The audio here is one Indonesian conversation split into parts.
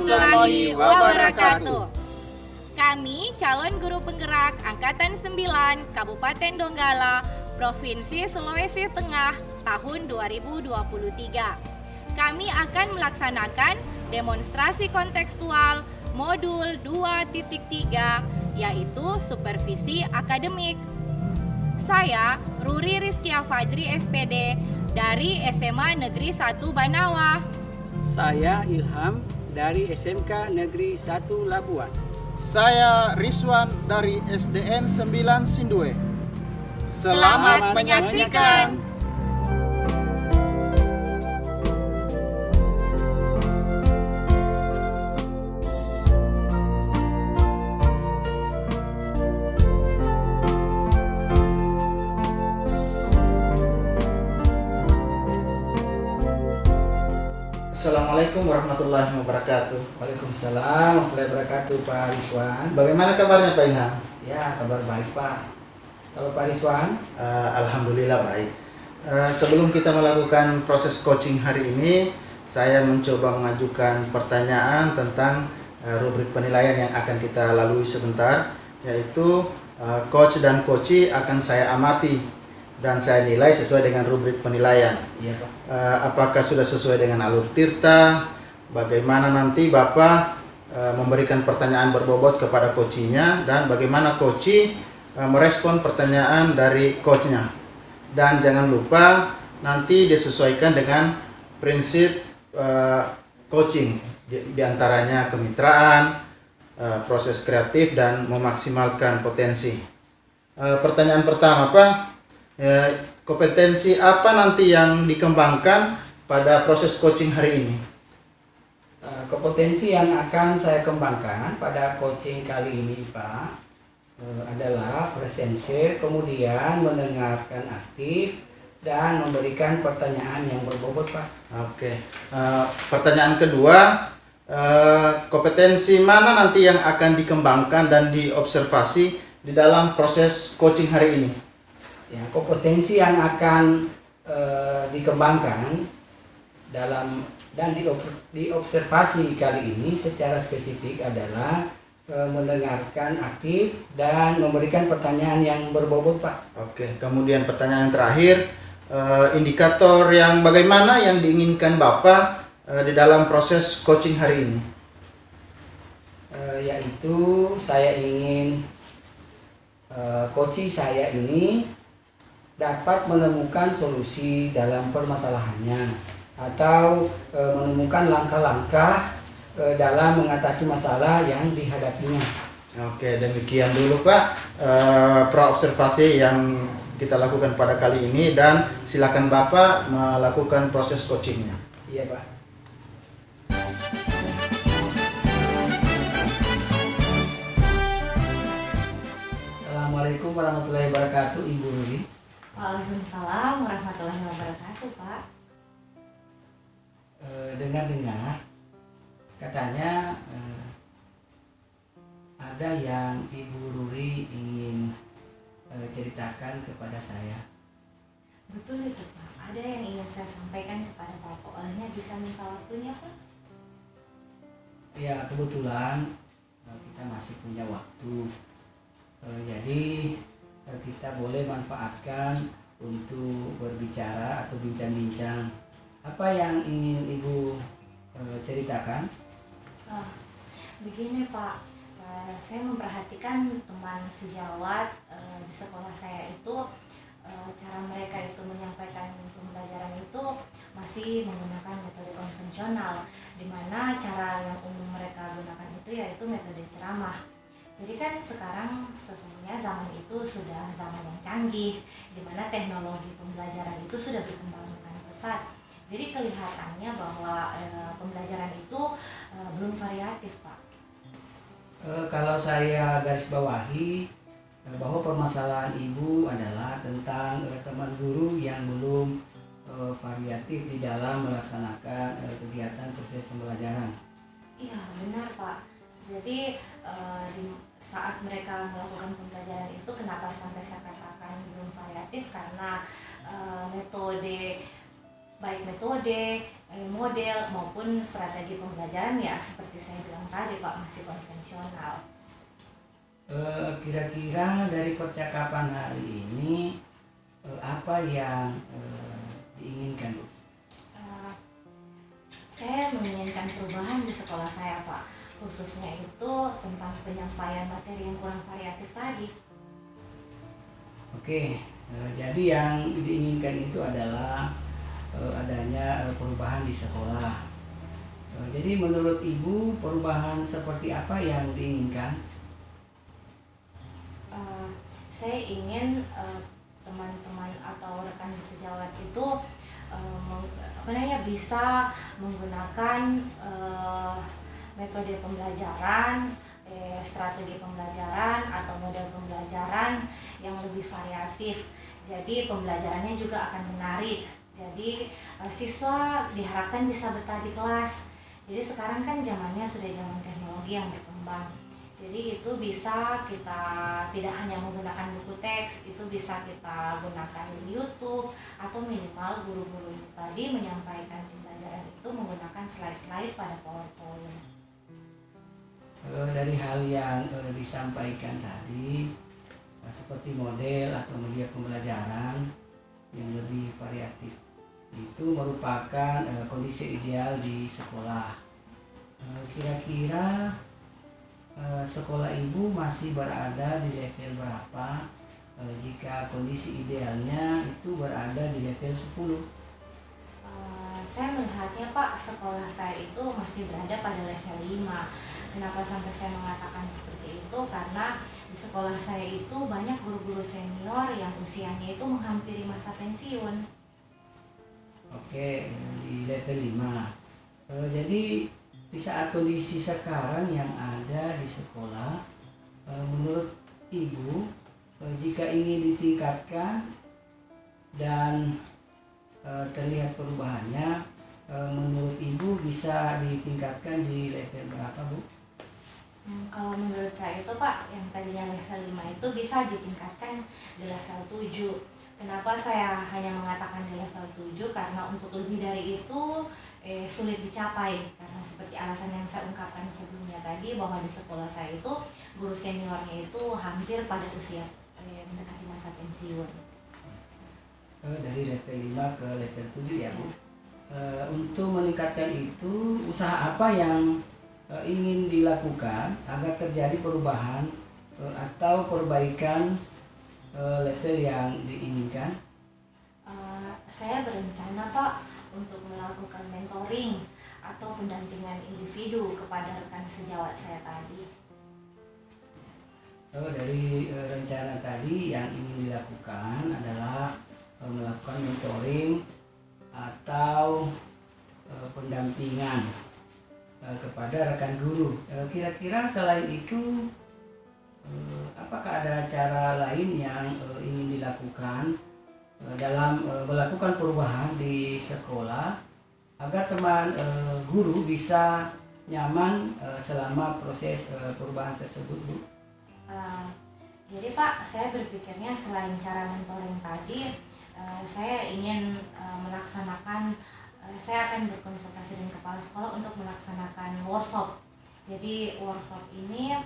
warahmatullahi wabarakatuh. Kami calon guru penggerak Angkatan 9 Kabupaten Donggala, Provinsi Sulawesi Tengah tahun 2023. Kami akan melaksanakan demonstrasi kontekstual modul 2.3 yaitu supervisi akademik. Saya Ruri Rizkia Fajri SPD dari SMA Negeri 1 Banawa. Saya Ilham dari SMK Negeri 1 Labuan. Saya Rizwan dari SDN 9 Sindue. Selamat menyaksikan. Assalamualaikum warahmatullahi wabarakatuh. Waalaikumsalam warahmatullahi wabarakatuh, Pak Rizwan. Bagaimana kabarnya Pak Ilham? Ya, kabar baik, Pak. Kalau Pak Rizwan? Alhamdulillah baik. Sebelum kita melakukan proses coaching hari ini, saya mencoba mengajukan pertanyaan tentang rubrik penilaian yang akan kita lalui sebentar, yaitu coach dan coachee akan saya amati dan saya nilai sesuai dengan rubrik penilaian. Iya, Pak. Apakah sudah sesuai dengan alur tirta? Bagaimana nanti Bapak memberikan pertanyaan berbobot kepada coachee-nya dan bagaimana coachee merespon pertanyaan dari coach-nya. Dan jangan lupa nanti disesuaikan dengan prinsip coaching, di antaranya kemitraan, proses kreatif dan memaksimalkan potensi. Pertanyaan pertama, Pak. Kompetensi apa nanti yang dikembangkan pada proses coaching hari ini? Kompetensi yang akan saya kembangkan pada coaching kali ini, Pak, adalah presensi, kemudian mendengarkan aktif, dan memberikan pertanyaan yang berbobot, Pak. Oke. Pertanyaan kedua, kompetensi mana nanti yang akan dikembangkan dan diobservasi di dalam proses coaching hari ini? Ya, kompetensi yang akan dikembangkan dalam dan diobservasi kali ini secara spesifik adalah mendengarkan aktif dan memberikan pertanyaan yang berbobot, Pak. Oke. Kemudian pertanyaan terakhir, indikator yang bagaimana yang diinginkan Bapak di dalam proses coaching hari ini? Yaitu saya ingin coaching saya ini dapat menemukan solusi dalam permasalahannya atau menemukan langkah-langkah dalam mengatasi masalah yang dihadapinya. Oke, demikian dulu Pak praobservasi yang kita lakukan pada kali ini, dan silakan Bapak melakukan proses coachingnya. Iya, Pak. Assalamualaikum warahmatullahi wabarakatuh, Ibu Ruri. Waalaikumsalam warahmatullahi wabarakatuh, Pak. Dengar-dengar katanya ada yang Ibu Ruri ingin ceritakan kepada saya. Betul itu, Pak. Ada yang ingin saya sampaikan kepada Bapak. Olehnya bisa minta waktunya, Pak? Ya, kebetulan kita masih punya waktu. Jadi kita boleh manfaatkan untuk berbicara atau bincang-bincang. Apa yang ingin Ibu ceritakan? Begini, Pak. Saya memperhatikan teman sejawat di sekolah saya itu, cara mereka itu menyampaikan pembelajaran itu masih menggunakan metode konvensional, di mana cara yang umum mereka gunakan itu yaitu metode ceramah. Jadi kan sekarang sesungguhnya zaman itu sudah zaman yang canggih, di mana teknologi pembelajaran itu sudah berkembang dengan pesat. Jadi kelihatannya bahwa pembelajaran itu belum variatif, Pak. Kalau saya garis bawahi bahwa permasalahan Ibu adalah tentang teman guru yang belum variatif di dalam melaksanakan kegiatan proses pembelajaran. Iya, benar, Pak. Jadi di saat mereka melakukan pembelajaran itu, kenapa sampai saya katakan belum variatif, karena metode baik metode, model maupun strategi pembelajaran ya seperti saya bilang tadi Pak, masih konvensional. Kira-kira dari percakapan hari ini apa yang diinginkan, Bu? Saya menginginkan perubahan di sekolah saya Pak, khususnya itu tentang penyampaian materi yang kurang variatif tadi. Oke, jadi yang diinginkan itu adalah adanya perubahan di sekolah. Jadi menurut Ibu perubahan seperti apa yang diinginkan? Saya ingin teman-teman atau rekan sejawat itu bisa menggunakan metode pembelajaran, strategi pembelajaran atau model pembelajaran yang lebih variatif. Jadi pembelajarannya juga akan menarik. Jadi siswa diharapkan bisa betah di kelas. Jadi sekarang kan zamannya sudah zaman teknologi yang berkembang. Jadi itu bisa kita tidak hanya menggunakan buku teks, itu bisa kita gunakan di YouTube atau minimal guru-guru tadi menyampaikan pembelajaran itu menggunakan slide-slide pada PowerPoint. Dari hal yang disampaikan tadi, seperti model atau media pembelajaran yang lebih variatif, itu merupakan kondisi ideal di sekolah. Kira-kira sekolah Ibu masih berada di level berapa jika kondisi idealnya itu berada di level 10? Saya melihatnya Pak, sekolah saya itu masih berada pada level 5. Kenapa sampai saya mengatakan seperti itu? Karena di sekolah saya itu banyak guru-guru senior yang usianya itu menghampiri masa pensiun. Oke, di level 5. Jadi di saat kondisi sekarang yang ada di sekolah, menurut Ibu, jika ingin ditingkatkan dan terlihat perubahannya, menurut Ibu bisa ditingkatkan di level berapa, Bu? Kalau menurut saya itu Pak, yang tadinya level 5 itu bisa ditingkatkan di level 7. Kenapa saya hanya mengatakan di level 7? Karena untuk lebih dari itu sulit dicapai, karena seperti alasan yang saya ungkapkan sebelumnya tadi, bahwa di sekolah saya itu guru seniornya itu hampir pada usia mendekati masa pensiun. Dari level 5 ke level 7 ya, Bu. Untuk meningkatkan itu, usaha apa yang ingin dilakukan agar terjadi perubahan atau perbaikan level yang diinginkan? Saya berencana Pak untuk melakukan mentoring atau pendampingan individu kepada rekan sejawat saya tadi. Dari rencana tadi yang ingin dilakukan adalah melakukan mentoring atau pendampingan kepada rekan guru. Kira-kira selain itu, apakah ada cara lain yang ingin dilakukan dalam melakukan perubahan di sekolah agar teman guru bisa nyaman selama proses perubahan tersebut, Bu? Jadi Pak, saya berpikirnya selain cara mentoring tadi, saya ingin melaksanakan, saya akan berkonsultasi dengan kepala sekolah untuk melaksanakan workshop. Jadi workshop ini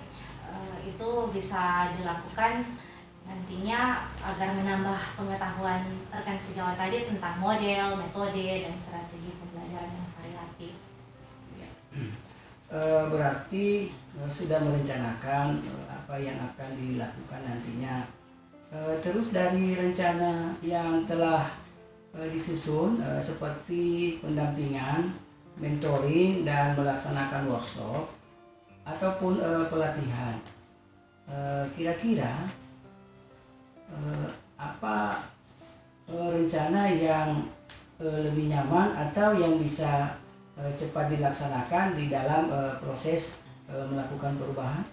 itu bisa dilakukan nantinya agar menambah pengetahuan rekan sejawat tadi tentang model, metode, dan strategi pembelajaran yang variatif. Berarti sudah merencanakan apa yang akan dilakukan nantinya. Terus dari rencana yang telah disusun seperti pendampingan, mentoring, dan melaksanakan workshop ataupun pelatihan, kira-kira apa rencana yang lebih nyaman atau yang bisa cepat dilaksanakan di dalam proses melakukan perubahan?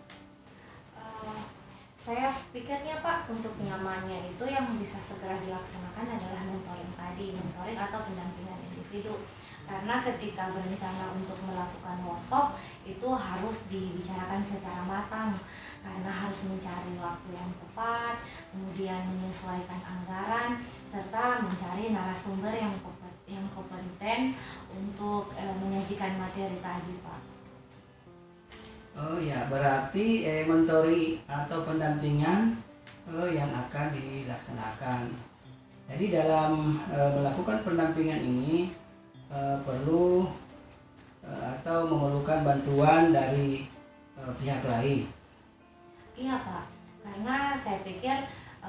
Saya pikirnya Pak, untuk nyamannya itu yang bisa segera dilaksanakan adalah mentoring tadi, mentoring atau pendampingan individu. Karena ketika berencana untuk melakukan workshop itu harus dibicarakan secara matang, karena harus mencari waktu yang tepat, kemudian menyesuaikan anggaran, serta mencari narasumber yang yang kompeten untuk menyajikan materi tadi, Pak. Oh ya, berarti mentori atau pendampingan yang akan dilaksanakan. Jadi dalam melakukan pendampingan ini perlu atau memerlukan bantuan dari pihak lain. Iya, Pak, karena saya pikir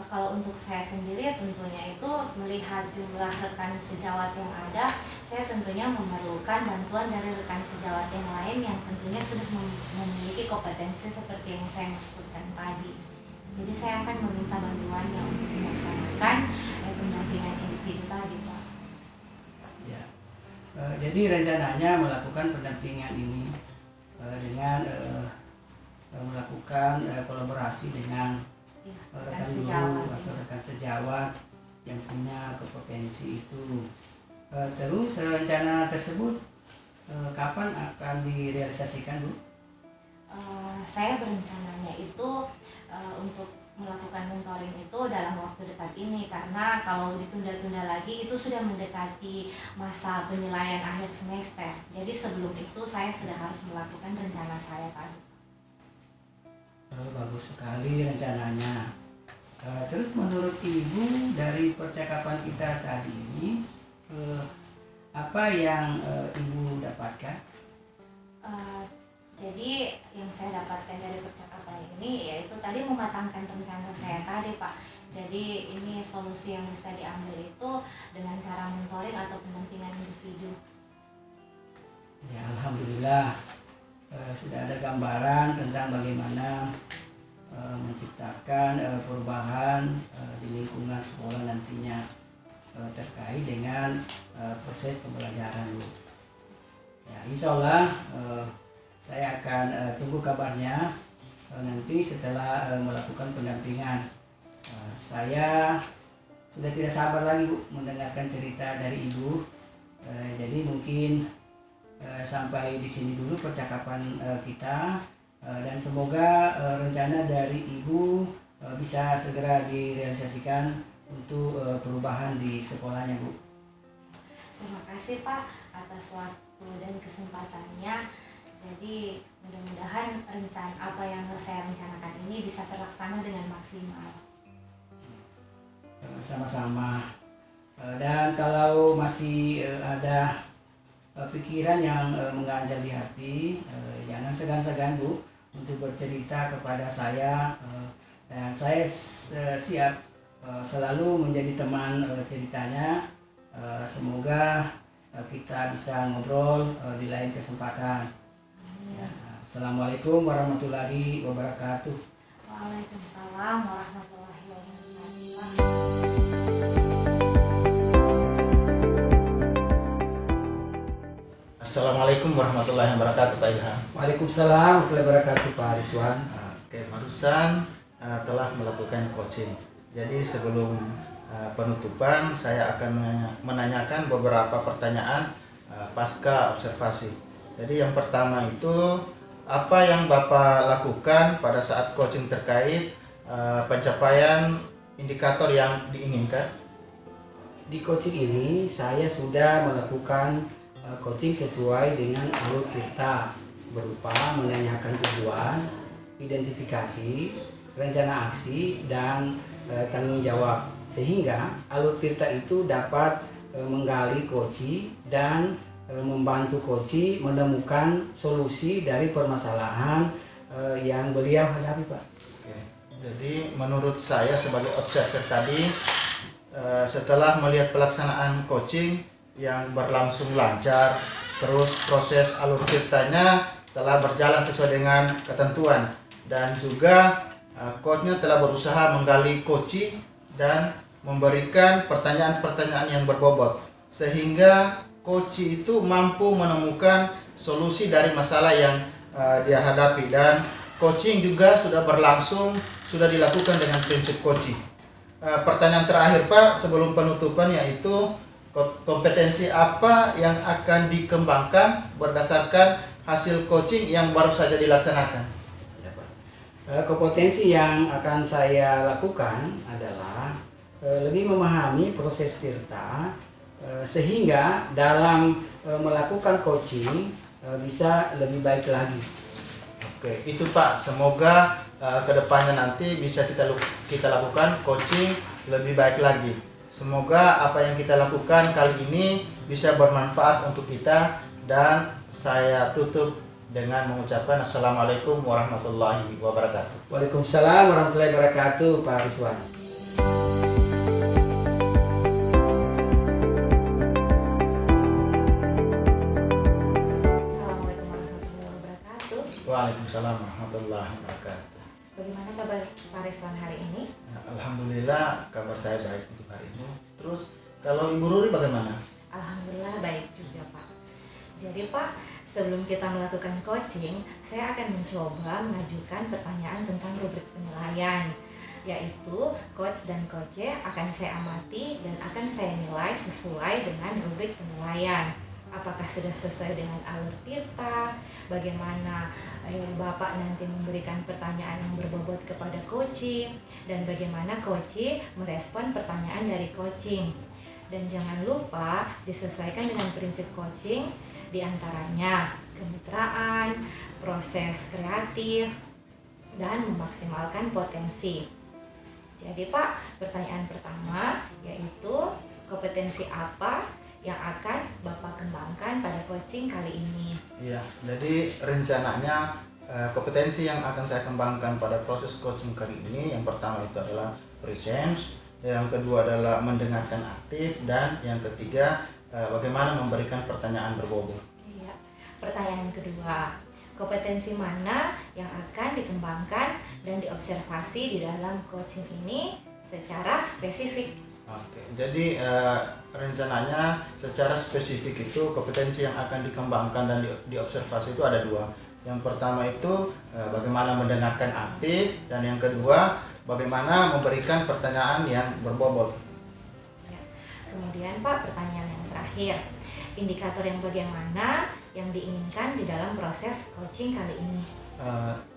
kalau untuk saya sendiri tentunya itu melihat jumlah rekan sejawat yang ada, saya tentunya memerlukan bantuan dari rekan sejawat yang lain yang tentunya sudah memiliki kompetensi seperti yang saya maksudkan tadi. Jadi saya akan meminta bantuannya untuk melaksanakan pendampingan individu tadi, Pak. Ya. Jadi rencananya melakukan pendampingan ini dengan melakukan kolaborasi dengan Ya, rekan rekan guru sejawat. atau rekan sejawat yang punya kompetensi itu. Terus rencana tersebut kapan akan direalisasikan, Bu? Saya berencananya itu untuk melakukan mentoring itu dalam waktu dekat ini, karena kalau ditunda-tunda lagi itu sudah mendekati masa penilaian akhir semester. Jadi sebelum itu saya sudah harus melakukan rencana saya tadi. Bagus sekali rencananya. Terus menurut Ibu dari percakapan kita tadi ini apa yang Ibu dapatkan? Jadi yang saya dapatkan dari percakapan ini yaitu tadi mematangkan rencana saya tadi, Pak. Jadi ini solusi yang bisa diambil itu dengan cara mentoring atau pendampingan individu. Ya, alhamdulillah sudah ada gambaran tentang bagaimana menciptakan perubahan di lingkungan sekolah nantinya terkait dengan proses pembelajaran, Bu. Ya, insya Allah saya akan tunggu kabarnya nanti setelah melakukan pendampingan. Saya sudah tidak sabar lagi, Bu, mendengarkan cerita dari Ibu. Jadi mungkin sampai di sini dulu percakapan kita dan semoga rencana dari Ibu bisa segera direalisasikan untuk perubahan di sekolahnya, Bu. Terima kasih, Pak, atas waktu dan kesempatannya. Jadi mudah-mudahan rencana apa yang saya rencanakan ini bisa terlaksana dengan maksimal. Sama-sama. Dan kalau masih ada pikiran yang mengganjal di hati, jangan segan-segan, Bu, untuk bercerita kepada saya, dan saya siap selalu menjadi teman ceritanya. Semoga kita bisa ngobrol di lain kesempatan. Ya. Assalamualaikum warahmatullahi wabarakatuh. Waalaikumsalam warahmatullahi wabarakatuh. Assalamualaikum warahmatullahi wabarakatuh, Pak Ilham. Waalaikumsalam warahmatullahi wabarakatuh, Pak Rizwan. Oke, barusan telah melakukan coaching. Jadi sebelum penutupan saya akan menanyakan beberapa pertanyaan pasca observasi. Jadi yang pertama itu, apa yang Bapak lakukan pada saat coaching terkait pencapaian indikator yang diinginkan? Di coaching ini saya sudah melakukan coaching sesuai dengan alur tirta, berupa menanyakan tujuan, identifikasi, rencana aksi, dan tanggung jawab, sehingga alur tirta itu dapat menggali koci dan membantu koci menemukan solusi dari permasalahan yang beliau hadapi, Pak. Oke. Jadi menurut saya sebagai observer tadi, setelah melihat pelaksanaan coaching yang berlangsung lancar, terus proses alur tirtanya telah berjalan sesuai dengan ketentuan, dan juga coachnya telah berusaha menggali koci dan memberikan pertanyaan-pertanyaan yang berbobot, sehingga koci itu mampu menemukan solusi dari masalah yang dia hadapi, dan coaching juga sudah berlangsung, sudah dilakukan dengan prinsip coaching. Pertanyaan terakhir, Pak, sebelum penutupan, yaitu kompetensi apa yang akan dikembangkan berdasarkan hasil coaching yang baru saja dilaksanakan? Kompetensi yang akan saya lakukan adalah lebih memahami proses tirta sehingga dalam melakukan coaching bisa lebih baik lagi. Oke, itu Pak. Semoga kedepannya nanti bisa kita lakukan coaching lebih baik lagi. Semoga apa yang kita lakukan kali ini bisa bermanfaat untuk kita, dan saya tutup dengan mengucapkan Assalamualaikum warahmatullahi wabarakatuh. Waalaikumsalam warahmatullahi wabarakatuh, Pak Rizwan. Assalamualaikum warahmatullahi wabarakatuh. Waalaikumsalam warahmatullahi wabarakatuh. Bagaimana kabar Pak Rizwan hari ini? Alhamdulillah kabar saya baik untuk hari ini. Terus kalau Ibu Ruri bagaimana? Alhamdulillah baik juga Pak. Jadi Pak, sebelum kita melakukan coaching, saya akan mencoba mengajukan pertanyaan tentang rubrik penilaian, yaitu coach dan coach akan saya amati dan akan saya nilai sesuai dengan rubrik penilaian. Apakah sudah sesuai dengan alur Tirta, bagaimana Bapak nanti memberikan pertanyaan yang berbobot kepada coaching, dan bagaimana coaching merespon pertanyaan dari coaching. Dan jangan lupa disesuaikan dengan prinsip coaching, diantaranya kemitraan, proses kreatif, dan memaksimalkan potensi. Jadi Pak, pertanyaan pertama yaitu kompetensi apa yang akan Bapak kembangkan pada coaching kali ini? Iya, jadi rencananya kompetensi yang akan saya kembangkan pada proses coaching kali ini, yang pertama itu adalah presence, yang kedua adalah mendengarkan aktif, dan yang ketiga bagaimana memberikan pertanyaan berbobot. Iya. Pertanyaan kedua, kompetensi mana yang akan dikembangkan dan diobservasi di dalam coaching ini secara spesifik? Oke, jadi rencananya secara spesifik itu kompetensi yang akan dikembangkan dan diobservasi itu ada dua. Yang pertama itu bagaimana mendengarkan aktif, dan yang kedua bagaimana memberikan pertanyaan yang berbobot. Ya. Kemudian Pak, pertanyaan yang terakhir, indikator yang bagaimana yang diinginkan di dalam proses coaching kali ini?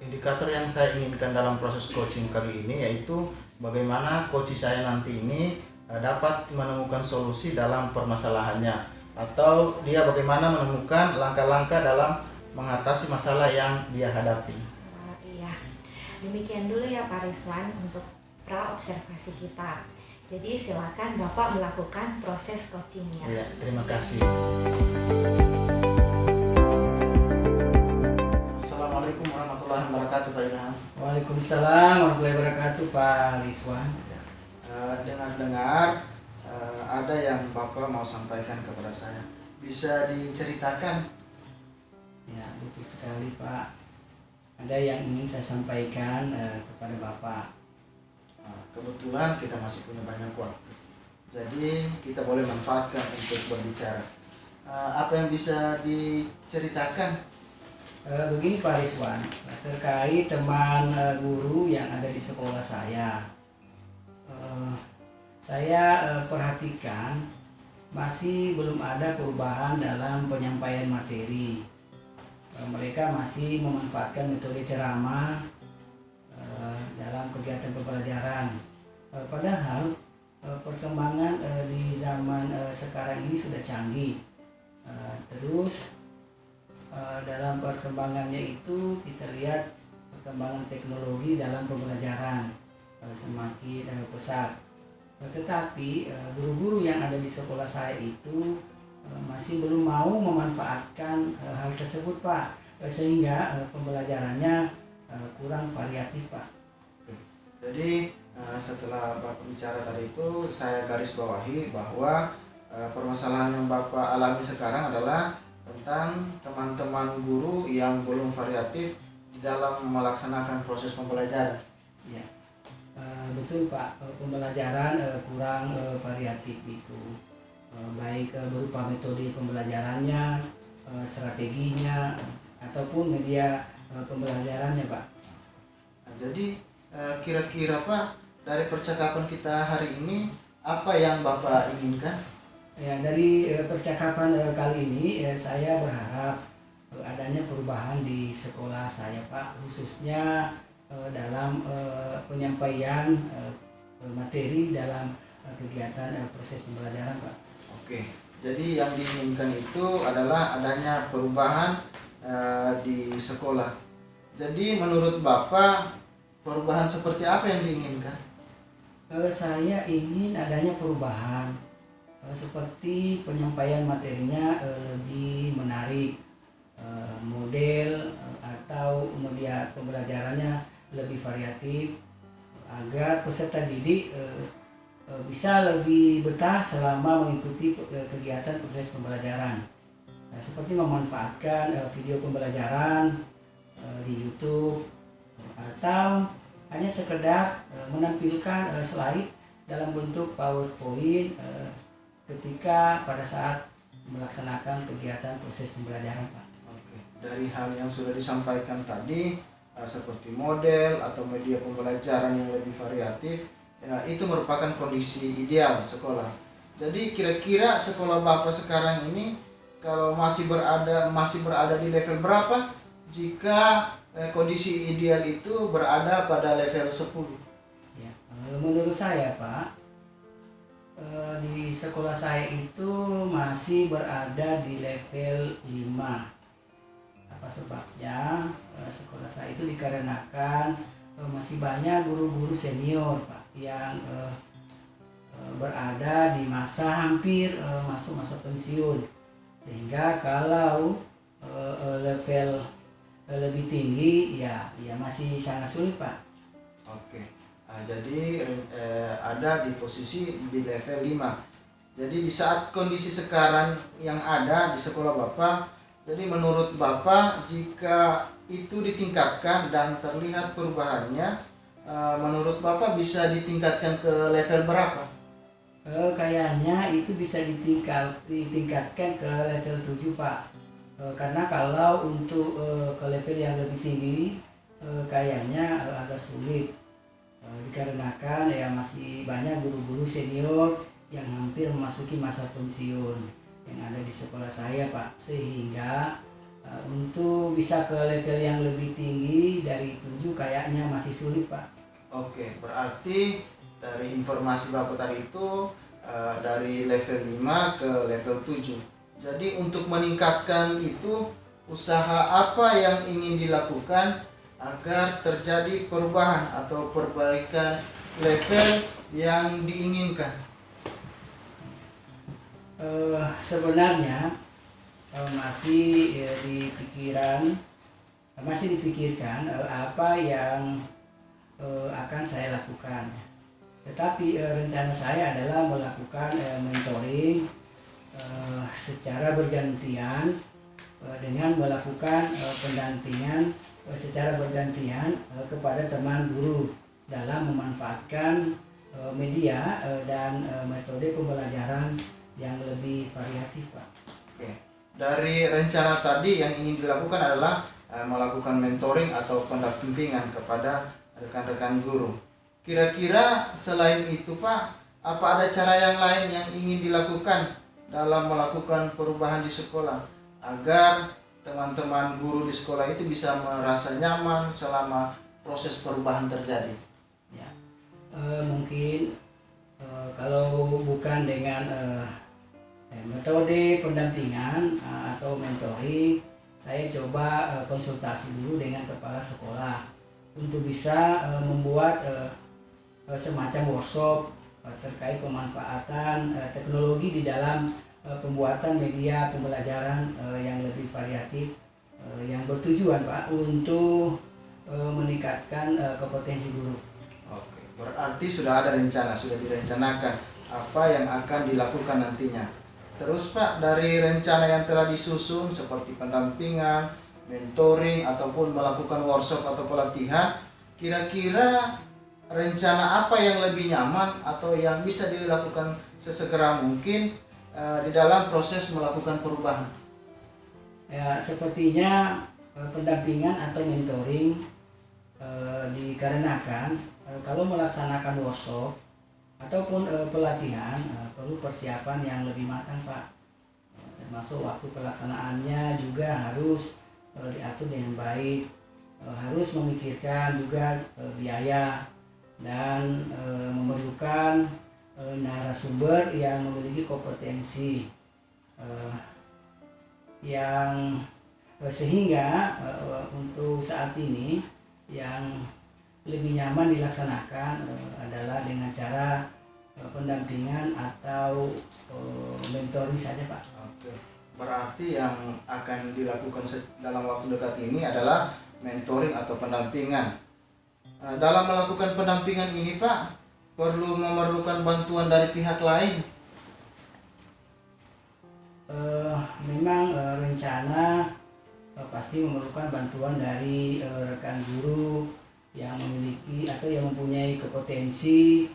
Indikator yang saya inginkan dalam proses coaching kali ini yaitu bagaimana coach saya nanti ini dapat menemukan solusi dalam permasalahannya, atau dia bagaimana menemukan langkah-langkah dalam mengatasi masalah yang dia hadapi. Iya, demikian dulu ya Pak Rizwan untuk pra-observasi kita. Jadi silakan Bapak melakukan proses coachingnya. Ya, terima kasih. Assalamualaikum warahmatullahi wabarakatuh Pak Ilham. Waalaikumsalam warahmatullahi wabarakatuh, Pak Rizwan. Dengar-dengar ada yang Bapak mau sampaikan kepada saya. Bisa diceritakan? Ya, betul sekali, Pak. Ada yang ingin saya sampaikan kepada Bapak. Kebetulan kita masih punya banyak waktu, jadi kita boleh manfaatkan untuk berbicara. Apa yang bisa diceritakan? Begini Pak Rizwan, terkait teman guru yang ada di sekolah saya. Saya perhatikan masih belum ada perubahan dalam penyampaian materi. Mereka masih memanfaatkan metode ceramah dalam kegiatan pembelajaran. Padahal perkembangan di zaman sekarang ini sudah canggih. Terus dalam perkembangannya itu kita lihat perkembangan teknologi dalam pembelajaran semakin pesat. Tetapi guru-guru yang ada di sekolah saya itu masih belum mau memanfaatkan hal tersebut, Pak, sehingga pembelajarannya kurang variatif, Pak. Jadi setelah Bapak bicara tadi itu, saya garis bawahi bahwa permasalahan yang Bapak alami sekarang adalah tentang teman-teman guru yang belum variatif di dalam melaksanakan proses pembelajaran. Ya, betul Pak, pembelajaran kurang variatif itu, baik berupa metode pembelajarannya, strateginya, ataupun media pembelajarannya, Pak. Nah, jadi kira-kira Pak, dari percakapan kita hari ini, apa yang Bapak inginkan? Ya, dari percakapan kali ini saya berharap adanya perubahan di sekolah saya, Pak, khususnya dalam penyampaian materi dalam kegiatan proses pembelajaran, Pak. Oke, jadi yang diinginkan itu adalah adanya perubahan di sekolah. Jadi menurut Bapak, perubahan seperti apa yang diinginkan? Saya ingin adanya perubahan, seperti penyampaian materinya lebih menarik, model atau kemudian pembelajarannya lebih variatif, agar peserta didik bisa lebih betah selama mengikuti kegiatan proses pembelajaran. Nah, seperti memanfaatkan video pembelajaran di YouTube, atau hanya sekedar menampilkan slide dalam bentuk PowerPoint ketika pada saat melaksanakan kegiatan proses pembelajaran, Pak. Oke. Dari hal yang sudah disampaikan tadi, seperti model atau media pembelajaran yang lebih variatif, ya, itu merupakan kondisi ideal sekolah. Jadi kira-kira sekolah Bapak sekarang ini kalau masih berada di level berapa jika kondisi ideal itu berada pada level 10? Ya, menurut saya, Pak, di sekolah saya itu masih berada di level 5. Apa sebabnya? Sekolah saya itu dikarenakan masih banyak guru-guru senior, Pak, yang berada di masa hampir masuk masa pensiun, sehingga kalau level lebih tinggi ya masih sangat sulit, Pak. Oke. Jadi ada di posisi di level 5. Jadi di saat kondisi sekarang yang ada di sekolah Bapak, jadi menurut Bapak jika itu ditingkatkan dan terlihat perubahannya, menurut Bapak bisa ditingkatkan ke level berapa? Kayaknya itu bisa ditingkatkan ke level 7, Pak. Karena kalau untuk ke level yang lebih tinggi kayaknya agak sulit, dikarenakan ya masih banyak guru-guru senior yang hampir memasuki masa pensiun yang ada di sekolah saya, Pak. Sehingga untuk bisa ke level yang lebih tinggi dari 7 kayaknya masih sulit, Pak. Oke, berarti dari informasi Bapak tadi itu dari level 5 ke level 7. Jadi untuk meningkatkan itu, usaha apa yang ingin dilakukan agar terjadi perubahan atau perbaikan level yang diinginkan? Sebenarnya masih dipikirkan apa yang akan saya lakukan. Tetapi rencana saya adalah melakukan mentoring secara bergantian, dengan melakukan pendampingan secara bergantian kepada teman guru dalam memanfaatkan media dan metode pembelajaran yang lebih variatif, Pak. Oke. Dari rencana tadi yang ingin dilakukan adalah melakukan mentoring atau pendampingan kepada rekan-rekan guru. Kira-kira selain itu, Pak, apa ada cara yang lain yang ingin dilakukan dalam melakukan perubahan di sekolah agar teman-teman guru di sekolah itu bisa merasa nyaman selama proses perubahan terjadi? Ya, mungkin kalau bukan dengan metode pendampingan atau mentoring, saya coba konsultasi dulu dengan kepala sekolah untuk bisa membuat semacam workshop terkait pemanfaatan teknologi di dalam pembuatan media pembelajaran yang lebih variatif, yang bertujuan, Pak, untuk meningkatkan kompetensi guru. Oke, berarti sudah ada rencana, sudah direncanakan apa yang akan dilakukan nantinya. Terus Pak, dari rencana yang telah disusun seperti pendampingan, mentoring, ataupun melakukan workshop atau pelatihan, kira-kira rencana apa yang lebih nyaman atau yang bisa dilakukan sesegera mungkin di dalam proses melakukan perubahan? Ya, sepertinya pendampingan atau mentoring dikarenakan kalau melaksanakan workshop ataupun pelatihan perlu persiapan yang lebih matang, Pak. Termasuk waktu pelaksanaannya juga harus diatur dengan baik, harus memikirkan juga biaya dan memerlukan narasumber yang memiliki kompetensi yang sehingga untuk saat ini yang lebih nyaman dilaksanakan adalah dengan cara pendampingan atau mentoring saja, Pak. Oke. Berarti yang akan dilakukan dalam waktu dekat ini adalah mentoring atau pendampingan. Dalam melakukan pendampingan ini, Pak, perlu memerlukan bantuan dari pihak lain. Memang rencana pasti memerlukan bantuan dari rekan guru yang memiliki atau yang mempunyai kompetensi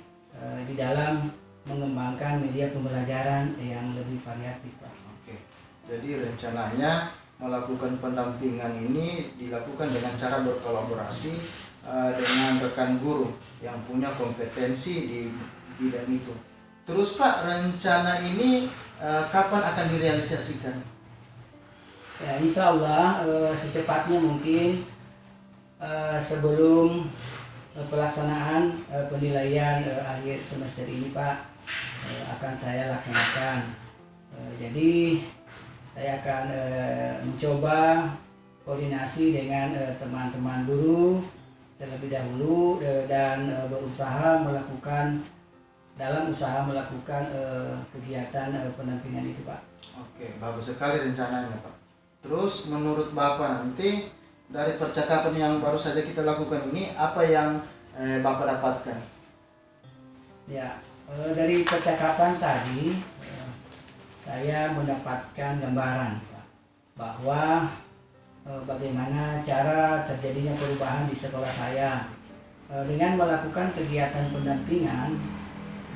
di dalam mengembangkan media pembelajaran yang lebih variatif, Pak. Oke. Jadi rencananya melakukan pendampingan ini dilakukan dengan cara berkolaborasi dengan rekan guru yang punya kompetensi di bidang itu. Terus Pak, rencana ini kapan akan direalisasikan? Ya, insya Allah secepatnya mungkin sebelum pelaksanaan penilaian akhir semester ini, Pak, akan saya laksanakan. Jadi saya akan mencoba koordinasi dengan teman-teman guru terlebih dahulu dan berusaha melakukan kegiatan pendampingan itu, Pak. Oke, bagus sekali rencananya, Pak. Terus menurut Bapak nanti dari percakapan yang baru saja kita lakukan ini, apa yang Bapak dapatkan? Ya, dari percakapan tadi saya mendapatkan gambaran, Pak, bahwa bagaimana cara terjadinya perubahan di sekolah saya dengan melakukan kegiatan pendampingan,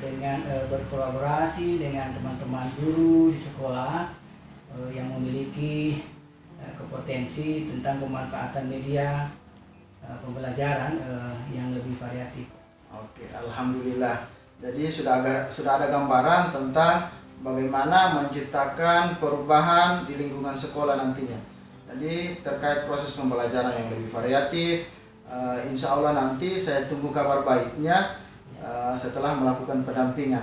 dengan berkolaborasi dengan teman-teman guru di sekolah yang memiliki kompetensi tentang pemanfaatan media pembelajaran yang lebih variatif. Oke, alhamdulillah. Jadi sudah ada gambaran tentang bagaimana menciptakan perubahan di lingkungan sekolah nantinya. Jadi terkait proses pembelajaran yang lebih variatif, insya Allah nanti saya tunggu kabar baiknya setelah melakukan pendampingan.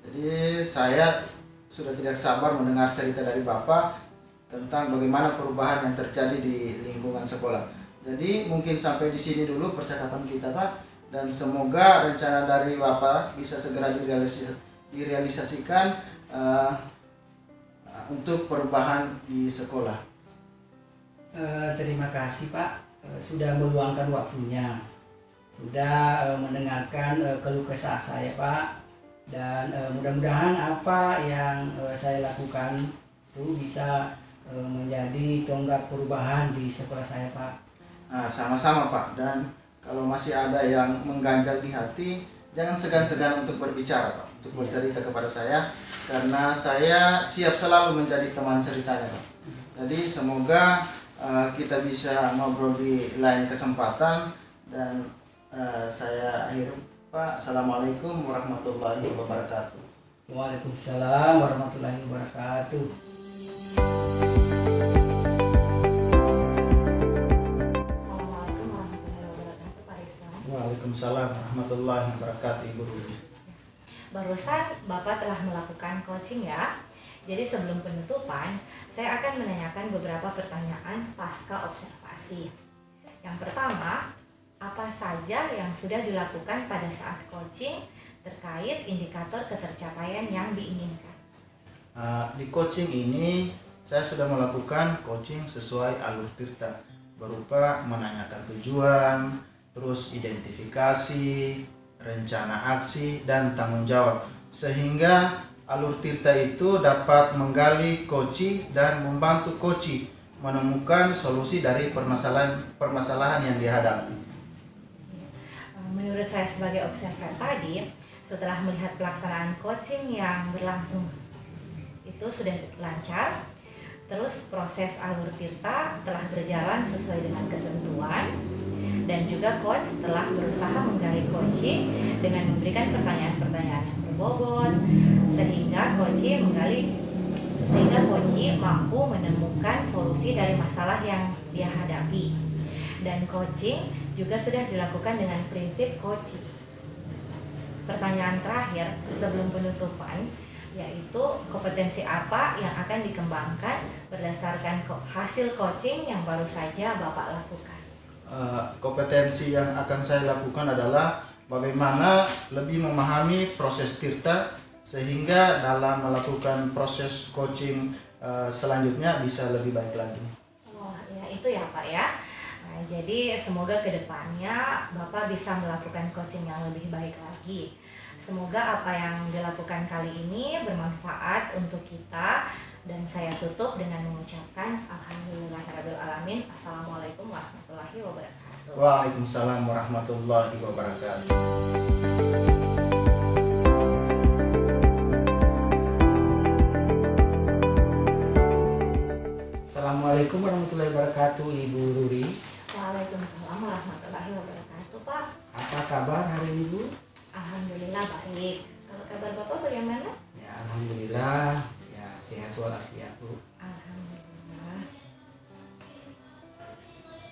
Jadi saya sudah tidak sabar mendengar cerita dari Bapak tentang bagaimana perubahan yang terjadi di lingkungan sekolah. Jadi mungkin sampai di sini dulu percakapan kita, Pak, dan semoga rencana dari Bapak bisa segera direalisasikan untuk perubahan di sekolah. Terima kasih, Pak, sudah meluangkan waktunya, sudah mendengarkan keluh kesah saya, Pak, dan mudah-mudahan apa yang saya lakukan itu bisa menjadi tonggak perubahan di sekolah saya, Pak. Nah, sama-sama, Pak. Dan kalau masih ada yang mengganjal di hati, jangan segan-segan untuk berbicara, Pak, untuk bercerita kepada saya, karena saya siap selalu menjadi teman ceritanya, Pak. Jadi semoga kita bisa ngobrol di lain kesempatan, dan saya akhiri, Pak. Assalamualaikum warahmatullahi wabarakatuh. Waalaikumsalam warahmatullahi wabarakatuh. Assalamualaikum warahmatullahi wabarakatuh, Pak Rizwan. Waalaikumsalam warahmatullahi wabarakatuh, Ibu Ruli. Barusan Bapak telah melakukan coaching ya. Jadi sebelum penutupan, saya akan menanyakan beberapa pertanyaan pasca observasi. Yang pertama, apa saja yang sudah dilakukan pada saat coaching terkait indikator ketercapaian yang diinginkan? Di coaching ini saya sudah melakukan coaching sesuai alur tirta, berupa menanyakan tujuan, terus identifikasi, rencana aksi, dan tanggung jawab, sehingga alur tirta itu dapat menggali koci dan membantu koci menemukan solusi dari permasalahan yang dihadapi. Menurut saya sebagai observer tadi, setelah melihat pelaksanaan coaching yang berlangsung itu sudah lancar, terus proses alur tirta telah berjalan sesuai dengan ketentuan, dan juga coach telah berusaha menggali coach dengan memberikan pertanyaan-pertanyaan yang berbobot, sehingga coach mampu menemukan solusi dari masalah yang dia hadapi. Dan coaching juga sudah dilakukan dengan prinsip coaching. pertanyaan terakhir sebelum penutupan, yaitu kompetensi apa yang akan dikembangkan berdasarkan hasil coaching yang baru saja Bapak lakukan? Kompetensi yang akan saya lakukan adalah bagaimana lebih memahami proses Tirta sehingga dalam melakukan proses coaching selanjutnya bisa lebih baik lagi. Oh ya, itu ya Pak ya. Nah, jadi semoga kedepannya Bapak bisa melakukan coaching yang lebih baik lagi. Semoga apa yang dilakukan kali ini bermanfaat untuk kita, dan saya tutup dengan mengucapkan Alhamdulillahirrabbilalamin. Assalamualaikum warahmatullahi wabarakatuh. Waalaikumsalam warahmatullahi wabarakatuh. Assalamualaikum warahmatullahi wabarakatuh, Ibu Ruri. Waalaikumsalam warahmatullahi wabarakatuh, Pak. Apa kabar hari ini, Bu? Alhamdulillah baik. Kalau kabar Bapak bagaimana? Ya, alhamdulillah. Ya, sehat walafiat, Bu. Alhamdulillah.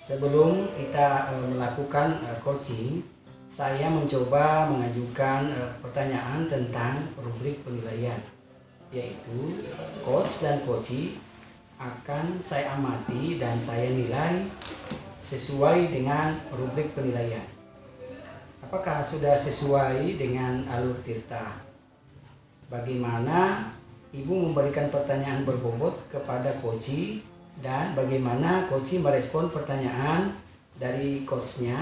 Sebelum kita melakukan coaching, saya mencoba mengajukan pertanyaan tentang rubrik penilaian, yaitu coach dan coachee akan saya amati dan saya nilai sesuai dengan rubrik penilaian. Apakah sudah sesuai dengan alur Tirta? Bagaimana Ibu memberikan pertanyaan berbobot kepada coachee dan bagaimana coachee merespon pertanyaan dari coachnya,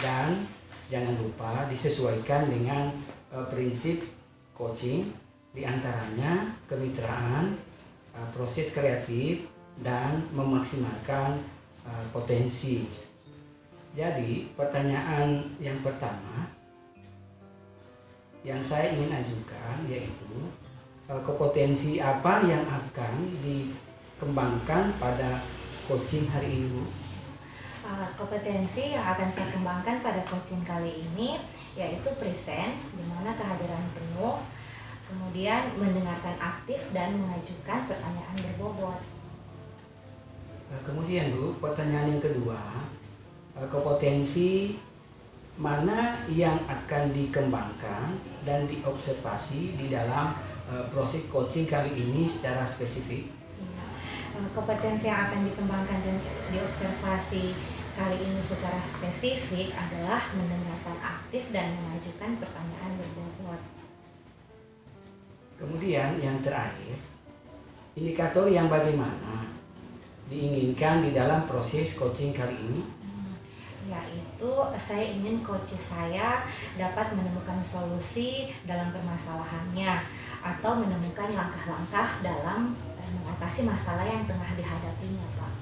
dan jangan lupa disesuaikan dengan prinsip coaching, diantaranya kemitraan, proses kreatif, dan memaksimalkan potensi. Jadi pertanyaan yang pertama yang saya ingin ajukan yaitu kompetensi apa yang akan dikembangkan pada coaching hari ini, Bu? Kompetensi yang akan saya kembangkan pada coaching kali ini yaitu presence, di mana kehadiran penuh, kemudian mendengarkan aktif dan mengajukan pertanyaan berbobot. Kemudian, Bu, pertanyaan yang kedua, kompetensi mana yang akan dikembangkan dan diobservasi di dalam proses coaching kali ini secara spesifik? Kompetensi yang akan dikembangkan dan diobservasi kali ini secara spesifik adalah mendengarkan aktif dan mengajukan pertanyaan berbobot. Kemudian yang terakhir, indikator yang bagaimana diinginkan di dalam proses coaching kali ini? Yaitu saya ingin coach saya dapat menemukan solusi dalam permasalahannya atau menemukan langkah-langkah dalam mengatasi masalah yang tengah dihadapinya, Pak.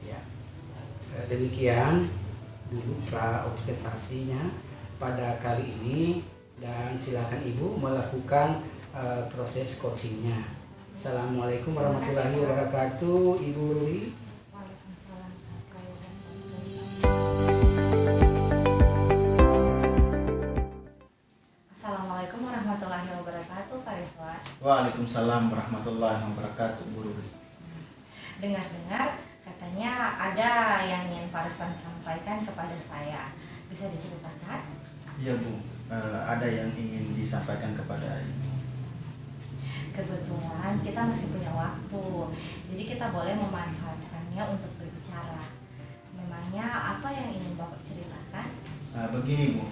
Ya, demikian dulu pra-observasinya pada kali ini, dan silakan Ibu melakukan proses coachingnya. Assalamualaikum warahmatullahi wabarakatuh, Ibu Ruri. Waalaikumsalam warahmatullahi wabarakatuh. Assalamualaikum warahmatullahi wabarakatuh, Pak Rizwan. Waalaikumsalam warahmatullahi wabarakatuh, Bu Ruri. Dengar-dengar katanya ada yang ingin Pak Rizwan sampaikan kepada saya. Bisa diceritakan? Iya, Bu. Ada yang ingin disampaikan kepada Ibu. Kebetulan kita masih punya waktu, jadi kita boleh memanfaatkannya untuk berbicara. Memangnya apa yang ingin Bapak ceritakan? Begini, Bu.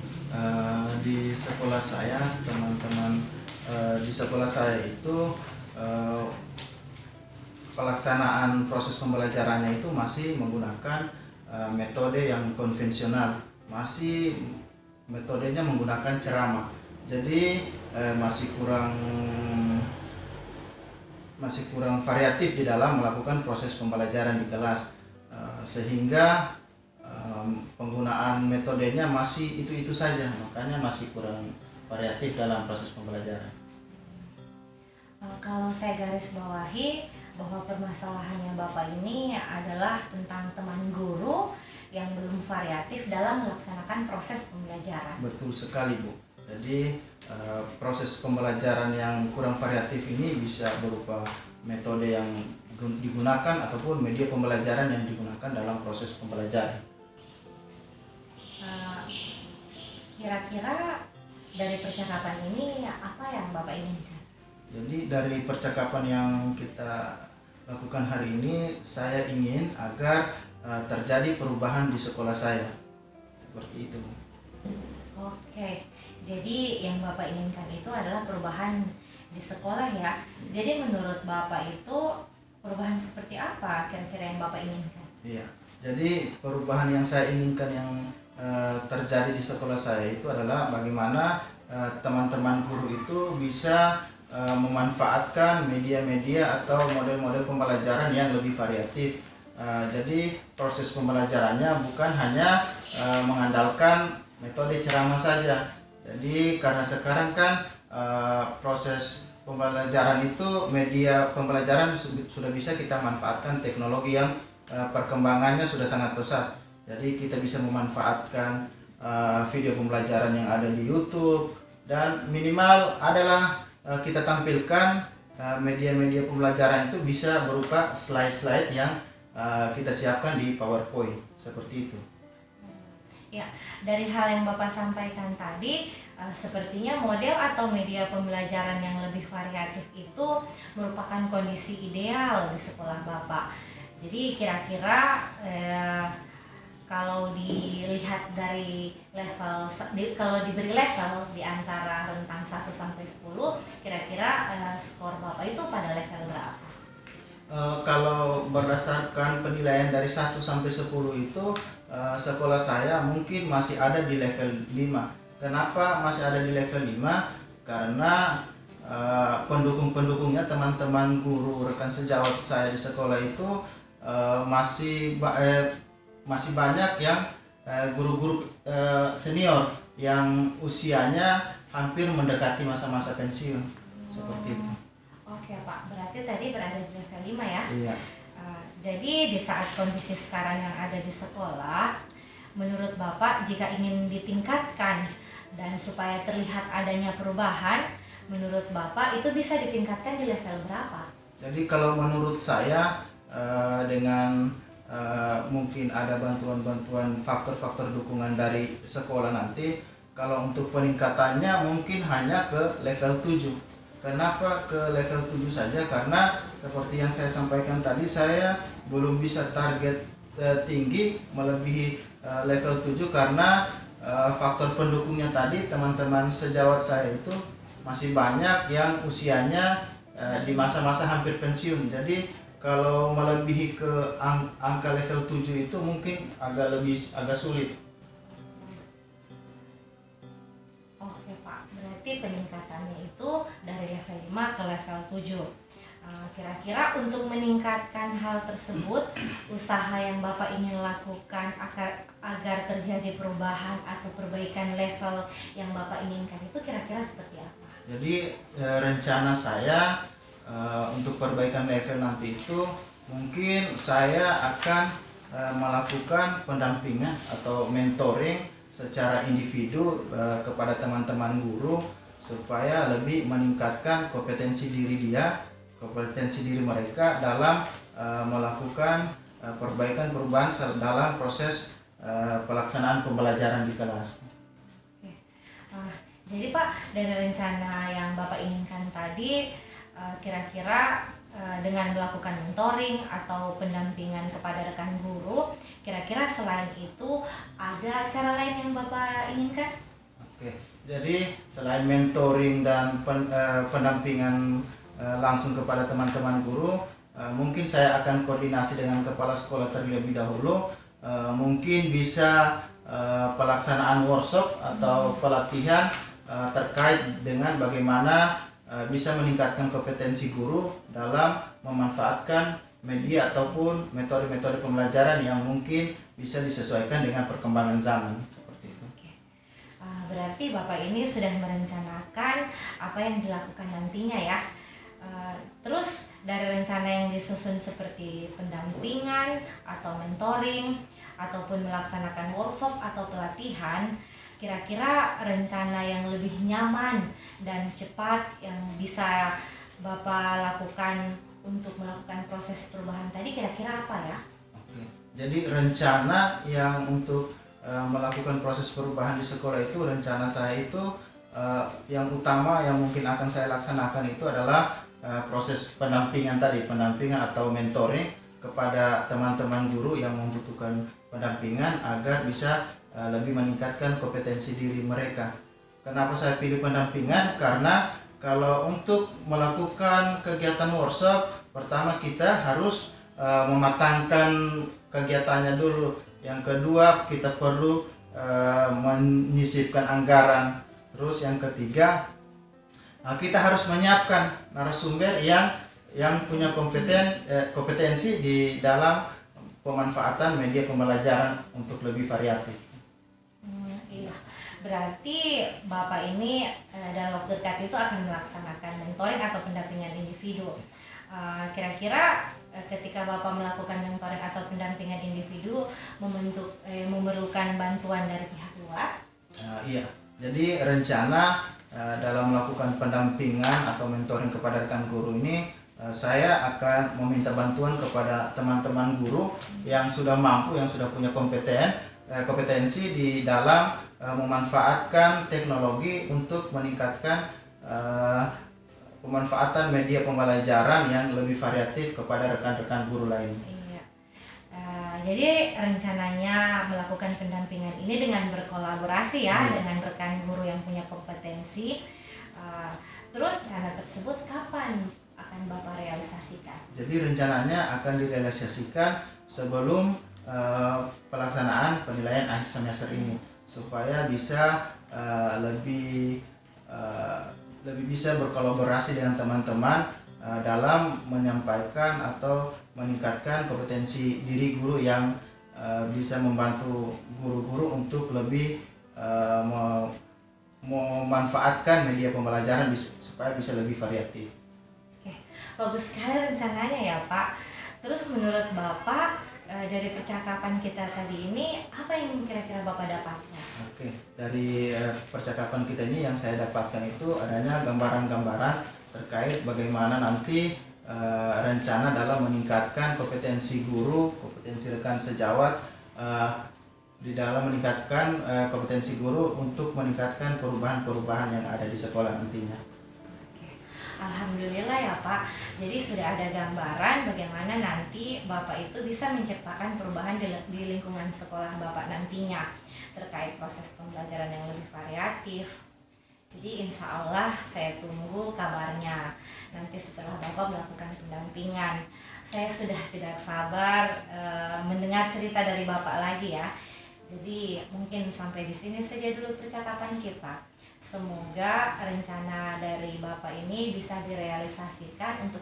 Di sekolah saya, teman-teman di sekolah saya itu pelaksanaan proses pembelajarannya itu masih menggunakan metode yang konvensional, masih metodenya menggunakan ceramah. Jadi masih kurang variatif di dalam melakukan proses pembelajaran di kelas, sehingga penggunaan metodenya masih itu saja, makanya masih kurang variatif dalam proses pembelajaran. Kalau saya garis bawahi bahwa permasalahannya Bapak ini adalah tentang teman guru yang belum variatif dalam melaksanakan proses pembelajaran. Betul sekali, Bu. Jadi proses pembelajaran yang kurang variatif ini bisa berupa metode yang digunakan ataupun media pembelajaran yang digunakan dalam proses pembelajaran. Kira-kira dari percakapan ini apa yang Bapak inginkan? Jadi dari percakapan yang kita lakukan hari ini, saya ingin agar terjadi perubahan di sekolah saya. Seperti itu. Oke, jadi yang Bapak inginkan itu adalah perubahan di sekolah ya. Jadi menurut Bapak itu perubahan seperti apa kira-kira yang Bapak inginkan? Iya. Jadi perubahan yang saya inginkan yang terjadi di sekolah saya itu adalah bagaimana teman-teman guru itu bisa memanfaatkan media-media atau model-model pembelajaran yang lebih variatif. Jadi proses pembelajarannya bukan hanya mengandalkan metode ceramah saja. Jadi karena sekarang kan proses pembelajaran itu, media pembelajaran sudah bisa kita manfaatkan teknologi yang perkembangannya sudah sangat pesat. Jadi kita bisa memanfaatkan video pembelajaran yang ada di YouTube, dan minimal adalah kita tampilkan media-media pembelajaran itu bisa berupa slide-slide yang kita siapkan di PowerPoint, seperti itu. Ya, dari hal yang Bapak sampaikan tadi, sepertinya model atau media pembelajaran yang lebih variatif itu merupakan kondisi ideal di sekolah Bapak. Jadi kira-kira kalau dilihat dari level, kalau diberi level di antara rentang 1 sampai 10, kira-kira skor Bapak itu pada level berapa? Kalau berdasarkan penilaian dari 1 sampai 10 itu, sekolah saya mungkin masih ada di level 5. Kenapa masih ada di level 5? Karena pendukung-pendukungnya, teman-teman guru, rekan sejawat saya di sekolah itu masih banyak yang guru-guru senior yang usianya hampir mendekati masa-masa pensiun, seperti itu. Oke Pak, berarti tadi berada di level 5 ya? Iya. Jadi di saat kondisi sekarang yang ada di sekolah, menurut Bapak jika ingin ditingkatkan dan supaya terlihat adanya perubahan, menurut Bapak itu bisa ditingkatkan di level berapa? Jadi kalau menurut saya dengan mungkin ada bantuan-bantuan faktor-faktor dukungan dari sekolah nanti, kalau untuk peningkatannya mungkin hanya ke level 7. Kenapa ke level 7 saja? Karena seperti yang saya sampaikan tadi, saya belum bisa target tinggi melebihi level 7 karena faktor pendukungnya tadi, teman-teman sejawat saya itu masih banyak yang usianya di masa-masa hampir pensiun. Jadi kalau melebihi ke angka level 7 itu mungkin agak sulit. Oke Pak, berarti peningkatannya itu dari level 5 ke level 7. Kira-kira untuk meningkatkan hal tersebut, usaha yang Bapak ingin lakukan agar terjadi perubahan atau perbaikan level yang Bapak inginkan itu kira-kira seperti apa? Jadi rencana saya untuk perbaikan level nanti itu mungkin saya akan melakukan pendampingan atau mentoring secara individu kepada teman-teman guru supaya lebih meningkatkan kompetensi diri mereka dalam melakukan perbaikan-perubahan dalam proses pelaksanaan pembelajaran di kelas. Jadi Pak, dari rencana yang Bapak inginkan tadi, kira-kira dengan melakukan mentoring atau pendampingan kepada rekan guru, kira-kira selain itu ada cara lain yang Bapak inginkan? Oke, jadi selain mentoring dan pendampingan langsung kepada teman-teman guru, mungkin saya akan koordinasi dengan kepala sekolah terlebih dahulu, mungkin bisa pelaksanaan workshop atau pelatihan terkait dengan bagaimana bisa meningkatkan kompetensi guru dalam memanfaatkan media ataupun metode-metode pembelajaran yang mungkin bisa disesuaikan dengan perkembangan zaman, seperti itu. Berarti Bapak ini sudah merencanakan apa yang dilakukan nantinya ya. Terus dari rencana yang disusun seperti pendampingan atau mentoring ataupun melaksanakan workshop atau pelatihan, kira-kira rencana yang lebih nyaman dan cepat yang bisa Bapak lakukan untuk melakukan proses perubahan tadi kira-kira apa ya? Oke. Jadi rencana yang untuk melakukan proses perubahan di sekolah itu, rencana saya itu yang utama yang mungkin akan saya laksanakan itu adalah proses pendampingan atau mentoring kepada teman-teman guru yang membutuhkan pendampingan agar bisa lebih meningkatkan kompetensi diri mereka. Kenapa saya pilih pendampingan? Karena kalau untuk melakukan kegiatan workshop, pertama kita harus mematangkan kegiatannya dulu. Yang kedua, kita perlu menyisipkan anggaran. Terus yang ketiga, kita harus menyiapkan narasumber yang punya kompetensi di dalam pemanfaatan media pembelajaran untuk lebih variatif. Iya, berarti Bapak ini dalam waktu dekat itu akan melaksanakan mentoring atau pendampingan individu. Kira-kira ketika Bapak melakukan mentoring atau pendampingan individu memerlukan bantuan dari pihak luar? Iya, jadi rencana dalam melakukan pendampingan atau mentoring kepada rekan guru ini, saya akan meminta bantuan kepada teman-teman guru yang sudah mampu, yang sudah punya kompetensi di dalam memanfaatkan teknologi untuk meningkatkan pemanfaatan media pembelajaran yang lebih variatif kepada rekan-rekan guru lain. Iya. Jadi rencananya melakukan pendampingan ini dengan berkolaborasi ya dengan rekan guru yang punya kompetensi. Terus rencana tersebut kapan akan Bapak realisasikan? Jadi rencananya akan direalisasikan sebelum pelaksanaan penilaian akhir semester ini, supaya bisa lebih bisa berkolaborasi dengan teman-teman dalam menyampaikan atau meningkatkan kompetensi diri guru yang bisa membantu guru-guru untuk lebih memanfaatkan media pembelajaran supaya bisa lebih variatif. Oke, bagus sekali rencananya ya Pak. Terus menurut Bapak dari percakapan kita tadi ini apa yang kira-kira Bapak dapatkan? Oke, dari percakapan kita ini yang saya dapatkan itu adanya gambaran-gambaran terkait bagaimana nanti rencana dalam meningkatkan kompetensi guru, kompetensi rekan sejawat di dalam meningkatkan kompetensi guru untuk meningkatkan perubahan-perubahan yang ada di sekolah nantinya. Alhamdulillah ya Pak, jadi sudah ada gambaran bagaimana nanti Bapak itu bisa menciptakan perubahan di lingkungan sekolah Bapak nantinya terkait proses pembelajaran yang lebih variatif. Jadi insya Allah saya tunggu kabarnya nanti setelah Bapak melakukan pendampingan. Saya sudah tidak sabar mendengar cerita dari Bapak lagi ya. Jadi mungkin sampai di sini saja dulu percakapan kita. Semoga rencana dari Bapak ini bisa direalisasikan untuk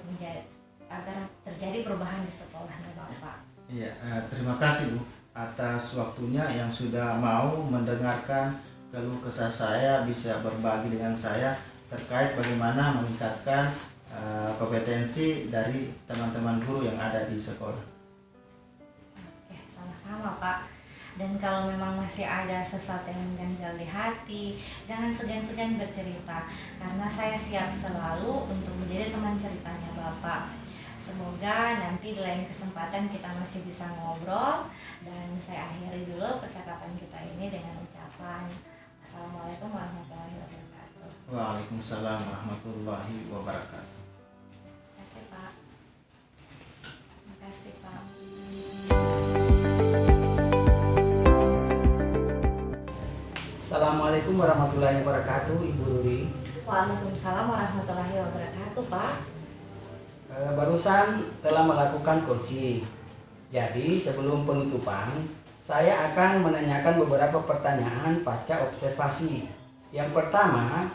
agar terjadi perubahan di sekolahnya Bapak. Iya, terima kasih Bu atas waktunya yang sudah mau mendengarkan keluh kesah saya, bisa berbagi dengan saya terkait bagaimana meningkatkan kompetensi dari teman-teman guru yang ada di sekolah. Oke, sama-sama Pak. Dan kalau memang masih ada sesuatu yang mengganjal di hati, jangan segan-segan bercerita, karena saya siap selalu untuk menjadi teman ceritanya Bapak. Semoga nanti di lain kesempatan kita masih bisa ngobrol. Dan saya akhiri dulu percakapan kita ini dengan ucapan Assalamualaikum warahmatullahi wabarakatuh. Waalaikumsalam warahmatullahi wabarakatuh. Terima kasih Pak. Terima kasih Pak. Assalamualaikum warahmatullahi wabarakatuh, Ibu Ruri. Waalaikumsalam warahmatullahi wabarakatuh Pak. Barusan telah melakukan coaching. Jadi sebelum penutupan, saya akan menanyakan beberapa pertanyaan pasca observasi. Yang pertama,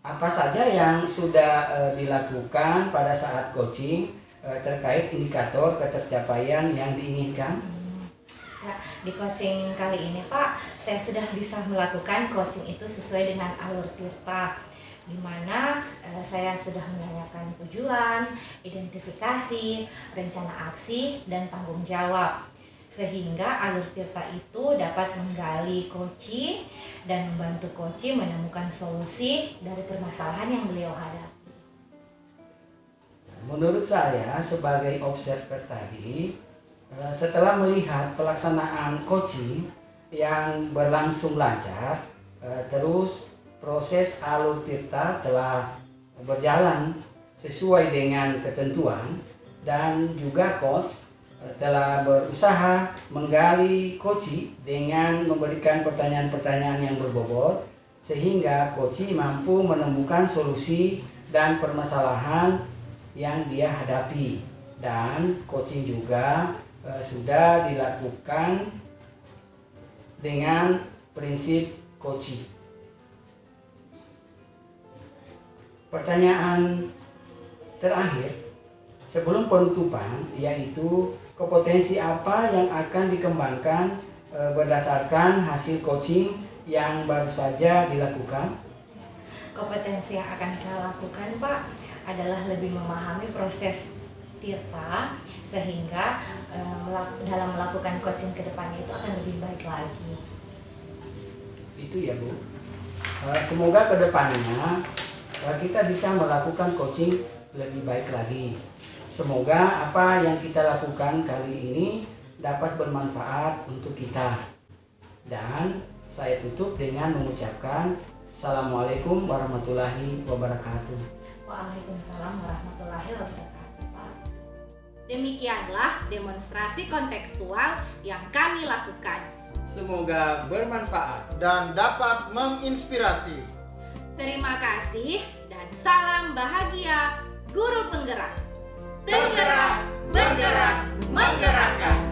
apa saja yang sudah dilakukan pada saat coaching terkait indikator ketercapaian yang diinginkan? Ya, di coaching kali ini Pak, saya sudah bisa melakukan coaching itu sesuai dengan alur Tirta, di mana saya sudah menanyakan tujuan, identifikasi, rencana aksi, dan tanggung jawab. Sehingga alur Tirta itu dapat menggali koci dan membantu koci menemukan solusi dari permasalahan yang beliau hadapi. Menurut saya sebagai observer tadi, setelah melihat pelaksanaan coaching yang berlangsung lancar, terus proses Alur Tirta telah berjalan sesuai dengan ketentuan dan juga coach telah berusaha menggali Koci dengan memberikan pertanyaan-pertanyaan yang berbobot sehingga Koci mampu menemukan solusi dan permasalahan yang dia hadapi, dan coaching juga sudah dilakukan dengan prinsip Koci. Pertanyaan terakhir sebelum penutupan yaitu kompetensi apa yang akan dikembangkan berdasarkan hasil coaching yang baru saja dilakukan? Kompetensi yang akan saya lakukan, Pak, adalah lebih memahami proses Tirta sehingga dalam melakukan coaching ke depannya itu akan lebih baik lagi. Itu ya, Bu. Semoga ke depannya kita bisa melakukan coaching lebih baik lagi. Semoga apa yang kita lakukan kali ini dapat bermanfaat untuk kita. Dan saya tutup dengan mengucapkan Assalamualaikum warahmatullahi wabarakatuh. Waalaikumsalam warahmatullahi wabarakatuh, Pak. Demikianlah demonstrasi kontekstual yang kami lakukan. Semoga bermanfaat dan dapat menginspirasi. Terima kasih dan salam bahagia guru penggerak. Tergerak, bergerak, menggerakkan.